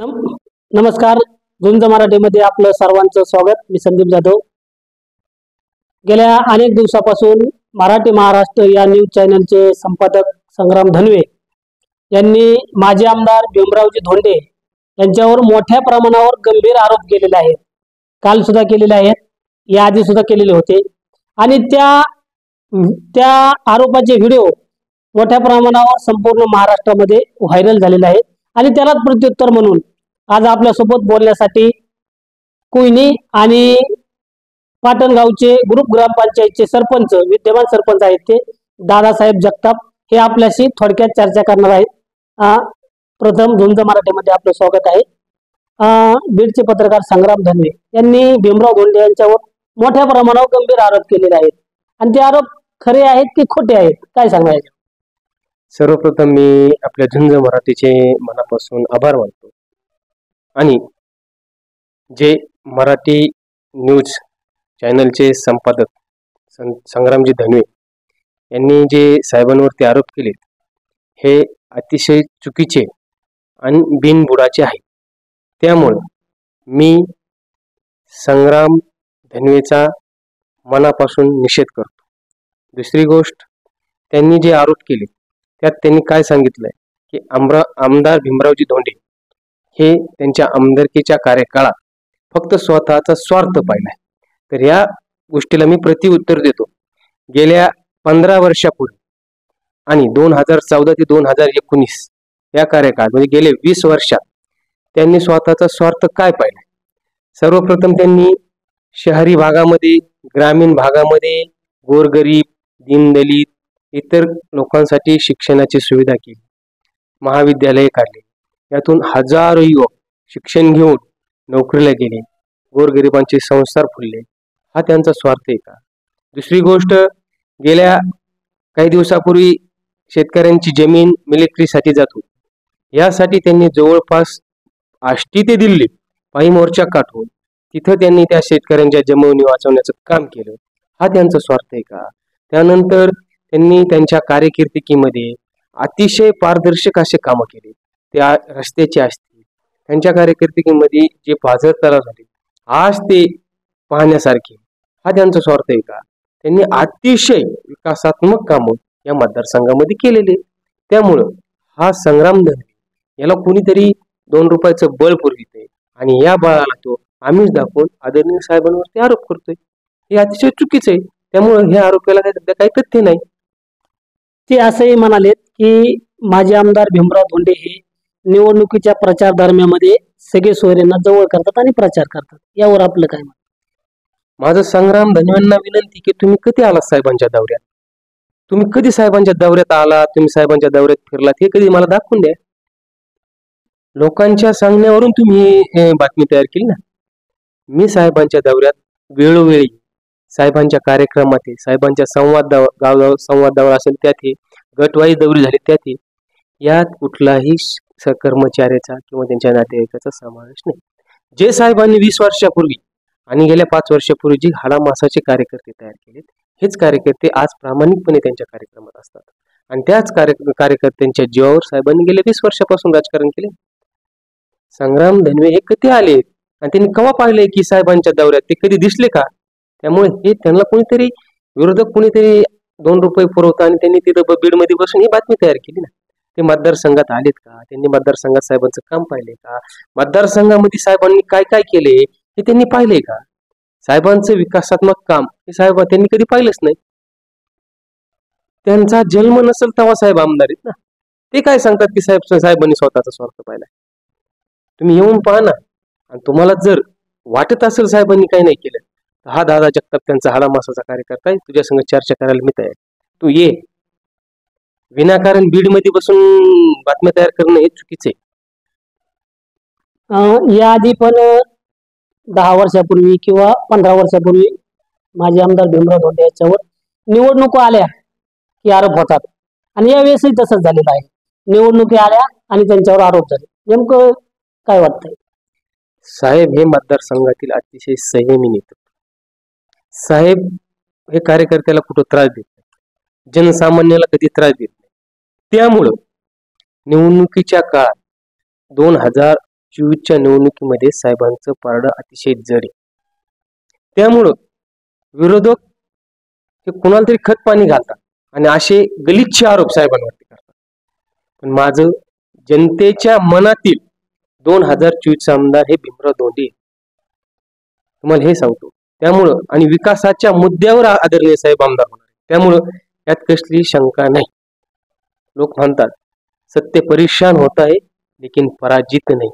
नम- नमस्कार. झुंज मराठीमध्ये आपलं सर्वांचं स्वागत. मी संदीप जाधव. गेल्या अनेक दिवसापासून मराठी महाराष्ट्र या न्यूज चॅनलचे संपादक संग्राम धनवे यांनी माजी आमदार भीमरावजी धोंडे यांच्यावर मोठ्या प्रमाणावर गंभीर आरोप केलेले आहेत. काल सुद्धा केलेले आहेत, याआधी सुद्धा केलेले होते आणि त्या त्या आरोपाचे व्हिडिओ मोठ्या प्रमाणावर संपूर्ण महाराष्ट्रामध्ये व्हायरल झालेले आहेत. आणि त्यालाच प्रत्युत्तर म्हणून आज आपल्यासोबत बोलण्यासाठी कोयनी आणि पाटणगावचे ग्रुप ग्रामपंचायतचे सरपंच, विद्यमान सरपंच आहेत ते दादासाहेब जगताप, हे आपल्याशी थोडक्यात चर्चा करणार आहेत. प्रथम झुंज मराठीमध्ये आपलं स्वागत आहे. बीडचे पत्रकार संग्राम धनवे यांनी भीमराव धोंडे यांच्यावर मोठ्या प्रमाणावर गंभीर आरोप केलेले आहेत आणि ते आरोप खरे आहेत की खोटे आहेत, काय सांगायचे? सर्वप्रथम मी आपल्या झुंज मराठीचे मनापासून आभार मानतो आणि जे मराठी न्यूज चॅनलचे संपादक संग्रामजी धनवे यांनी जे साहेबांवरती आरोप केले हे अतिशय चुकीचे आणि बिनबुडाचे आहे. त्यामुळे मी संग्राम धनवेचा मनापासून निषेध करतो. दुसरी गोष्ट, त्यांनी जे आरोप केले त्यात त्यांनी काय सांगितलंय की आमदार भीमरावजी धोंडे हे त्यांच्या आमदारकीच्या कार्यकाळात फक्त स्वतःचा स्वार्थ पाहिलाय. तर या गोष्टीला मी प्रतिउत्तर देतो. गेल्या 15 वर्षापूर्वी आणि 2014 ते 2019 या कार्यकाळात म्हणजे गेले 20 वर्षात त्यांनी स्वतःचा स्वार्थ काय पाहिलाय? सर्वप्रथम त्यांनी शहरी भागामध्ये, ग्रामीण भागामध्ये गोरगरीब, दीनदलित, इतर लोकांसाठी शिक्षणाची सुविधा केली, महाविद्यालये काढली, यातून हजारो युवक शिक्षण घेऊन नोकरीला गेले, गोरगरिबांचे संसार फुलले. हा त्यांचा स्वार्थ आहे का? दुसरी गोष्ट, गेल्या काही दिवसापूर्वी शेतकऱ्यांची जमीन मिलिटरीसाठी जात होती, यासाठी त्यांनी जवळपास आष्टी ते दिल्ली पायी मोर्चा काढून तिथं त्यांनी त्या शेतकऱ्यांच्या जमिनी वाचवण्याचं काम केलं. हा त्यांचा स्वार्थ आहे का? त्यानंतर त्यांनी त्यांच्या कारकिर्दीमध्ये अतिशय पारदर्शक असे कामं केले. त्या रस्त्याचे असतील, त्यांच्या कारकिर्दीमध्ये जे पाझर तलाव झाले आज ते पाहण्यासारखे. हा त्यांचा स्वार्थ आहे का? त्यांनी अतिशय विकासात्मक कामं या मतदारसंघामध्ये केलेले. त्यामुळं हा संग्राम धनवे याला कोणीतरी 2 रुपयाचं बळ पुरविते आणि या बळाला तो आम्हीच दाखवून आदरणीय साहेबांवरती आरोप करतोय. हे अतिशय चुकीचं आहे. त्यामुळे हे आरोपाला काही तथ्य नाही. ते असंही म्हणालेत की माजी आमदार भीमराव धोंडे हे निवडणुकीच्या प्रचार दरम्यानमध्ये सगळे सोयऱ्यांना जवळ करतात आणि प्रचार करतात. यावर आपलं काय मत? माझं संग्राम धनवेंना विनंती की तुम्ही कधी आलात साहेबांच्या दौऱ्यात? तुम्ही कधी साहेबांच्या दौऱ्यात आलात? तुम्ही साहेबांच्या दौऱ्यात फिरलात? हे कधी मला दाखवून द्या. लोकांच्या सांगण्यावरून तुम्ही हे बातमी तयार केली ना. मी साहेबांच्या दौऱ्यात वेळोवेळी साहेबांच्या कार्यक्रमात, साहेबांच्या संवादावर असेल त्यात, गटवाई दौरी झाली त्यात, यात कुठलाही कर्मचाऱ्याचा किंवा त्यांच्या नातेवाईकाचा समावेश नाही. जे साहेबांनी 20 वर्षापूर्वी आणि गेल्या 5 वर्षापूर्वी जी हाडामासाचे कार्यकर्ते तयार केलेत, हेच कार्यकर्ते आज प्रामाणिकपणे त्यांच्या कार्यक्रमात असतात आणि त्याच कार्यकर्त्यांच्या जीवावर साहेबांनी गेल्या 20 वर्षापासून राजकारण केले. संग्राम धनवे हे कधी आले आणि त्यांनी केव्हा पाहिले की साहेबांच्या दौऱ्यात? ते कधी दिसले का? त्यामुळे हे त्यांना कोणीतरी विरोधक कोणीतरी 2 रुपये पुरवता आणि त्यांनी तिथं बीडमध्ये बसून ही बातमी तयार केली ना. ते मतदारसंघात आलेत का? त्यांनी मतदारसंघात साहेबांचं काम पाहिले का? मतदारसंघामध्ये साहेबांनी काय काय केले हे त्यांनी पाहिले का? साहेबांचं विकासात्मक काम हे त्यांनी कधी पाहिलंच नाही. त्यांचा जन्म नसेल तेव्हा साहेब आमदार आहेत ना. ते काय सांगतात की साहेबांनी स्वतःचा स्वार्थ पाहिलाय? तुम्ही येऊन पाहा ना. आणि तुम्हाला जर वाटत असेल साहेबांनी काही नाही केलं, हा दादा जगताप त्यांचा हाडामासाचा कार्यकर्ता आहे, तुझ्या संग चर्चा करायला मी तयार. तू ये. विनाकारण बीडमध्ये बसून बातम्या तयार करणं हे चुकीचं आहे. याआधी पण 10 वर्षापूर्वी किंवा 15 वर्षापूर्वी माजी आमदार भीमराव धोंडे याच्यावर निवडणुका आल्या की आरोप होतात आणि यावेळेसही तसंच झालेलं आहे. निवडणुकी आल्या आणि त्यांच्यावर आरोप झाले. नेमकं काय वाटतंय? साहेब हे मतदारसंघातील अतिशय संयमी नेते. साहेब हे कार्यकर्त्याला कुठं त्रास देत नाही, जनसामान्याला कधी त्रास देत नाही. त्यामुळं निवडणुकीच्या काळात 2024च्या निवडणुकीमध्ये साहेबांचं पारडं अतिशय जड आहे. त्यामुळं विरोधक हे कुणाला तरी खत पाणी घालतात आणि असे गलिच्छ आरोप साहेबांवरती करतात. पण माझं जनतेच्या मनातील 2024चा आमदार हे भीमराव धोंडे, तुम्हाला हे सांगतो. त्यामुळं आणि विकासाच्या मुद्द्यावर आदरणीय साहेब आमदार होणार, त्यामुळं यात कसली शंका नाही. लोक म्हणतात सत्य परेशान होत आहे लेकिन पराजित नाही.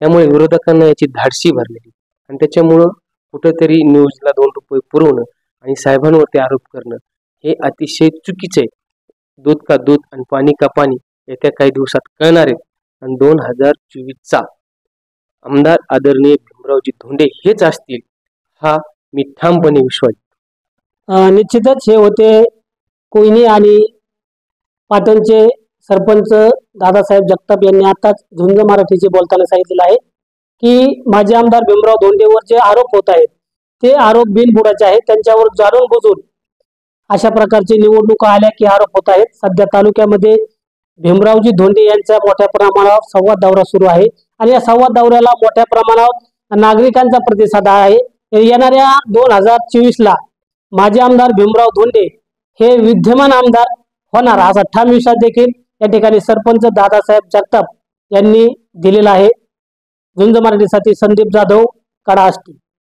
त्यामुळे विरोधकांना याची धाडसी भरलेली आणि त्याच्यामुळं कुठेतरी न्यूजला 2 रुपये पुरवणं आणि साहेबांवरती आरोप करणं हे अतिशय चुकीचं आहे. दूध का दूध आणि पाणी का पाणी येत्या काही दिवसात कळणार आहे. आणि 2024चा आमदार आदरणीय भीमरावजी धोंडे हेच असतील, हा मी ठामपणे विश्वास देतो. निश्चितच हे होते कोयनी आणि पाटणचे सरपंच दादासाहेब जगताप यांनी आताच झुंज मराठीचे बोलताना सांगितलेलं आहे की माजी आमदार भीमराव धोंडेवर जे आरोप होत आहेत ते आरोप बिनबुडाचे आहेत. त्यांच्यावर जाणून बुजून अशा प्रकारची निवडणुका आल्या की आरोप होत आहेत. सध्या तालुक्यामध्ये भीमरावजी धोंडे यांचा मोठ्या प्रमाणावर संवाद दौरा सुरू आहे आणि या संवाद दौऱ्याला मोठ्या प्रमाणावर नागरिकांचा प्रतिसाद आहे. येणाऱ्या 2024ला माजी आमदार भीमराव धोंडे हे विद्यमान आमदार होणार असा ठाम विश्वास देखील या ठिकाणी सरपंच दादासाहेब जगताप यांनी दिलेला आहे. झुंज मराठीसाठी संदीप जाधव, कडा आष्टी.